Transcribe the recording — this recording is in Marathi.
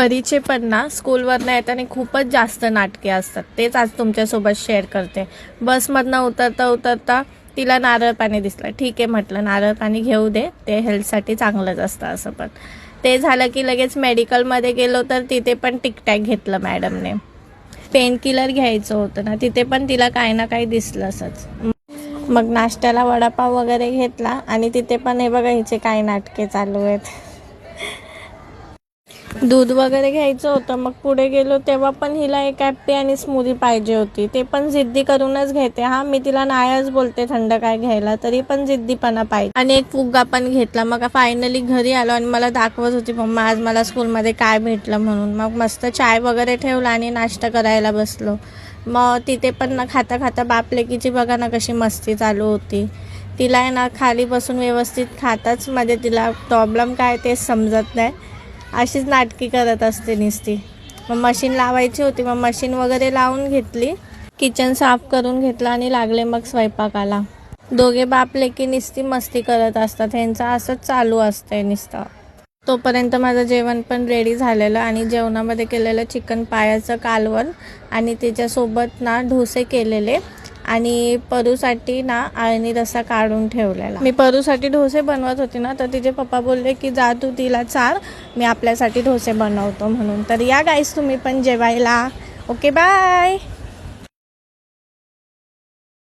परीचे पण ना स्कूलवरनं येताना खूपच जास्त नाटके असतात. तेच आज तुमच्यासोबत शेअर करते. बसमधनं उतरता उतरता तिला नारळ पाणी दिसलं. ठीक आहे म्हटलं, नारळ पाणी घेऊ दे, ते हेल्थसाठी चांगलंच असतं असं. पण ते झालं की लगेच मेडिकलमध्ये गेलो तर तिथे पण टिकटॅक घेतलं मॅडमने. पेन किलर घ्यायचं होतं ना, तिथे पण तिला काही ना काही दिसलं असंच. मग नाश्त्याला वडापाव वगैरे घेतला आणि तिथे पण हे बघा हिचे काय नाटके चालू आहेत. दूध वगैरे घ्यायचं होतं. मग पुढे गेलो तेव्हा पण हिला एक ॲप्पी आणि स्मूदी पाहिजे होती. ते पण जिद्दी करूनच घेते. मी तिला नाहीच बोलते थंड काय घ्यायला, तरी पण जिद्दीपणा पाहिजे. आणि एक फुग्गा पण घेतला. मग फायनली घरी आलो आणि मला दाखवत होती मम्मा आज मला स्कूलमध्ये काय भेटलं म्हणून. मग मस्त चाय वगैरे ठेवला आणि नाश्ता करायला बसलो. मग तिथे पण ना खाता खाता बापलेकीची बघा ना कशी मस्ती चालू होती. तिला आहे ना खाली बसून व्यवस्थित खाताच मध्ये तिला प्रॉब्लेम काय तेच समजत नाही. अशीच नाटकी करत असते नुसती. मग मशीन लावायची होती. मग मशीन वगैरे लावून घेतली, किचन साफ करून घेतला आणि लागले मग स्वयंपाकाला. दोघे बाप लेकी नुसती मस्ती करत असतात. ह्यांचं असंच चालू असतंय नुसतं. तोपर्यंत माझं जेवण पण रेडी झालेलं आणि जेवणामध्ये केलेलं चिकन पायाचं कालवण आणि त्याच्यासोबत ना डोसे केलेले आणि परूसाठी ना आळणी रस्सा काढून ठेवलेला. मी परूसाठी डोसे बनवत होती ना, तर तिचे पप्पा बोलले की जा तू तिला चार, मी आपल्यासाठी डोसे बनवतो म्हणून. तर या गाईस तुम्ही पण जेवायला. Okay bye.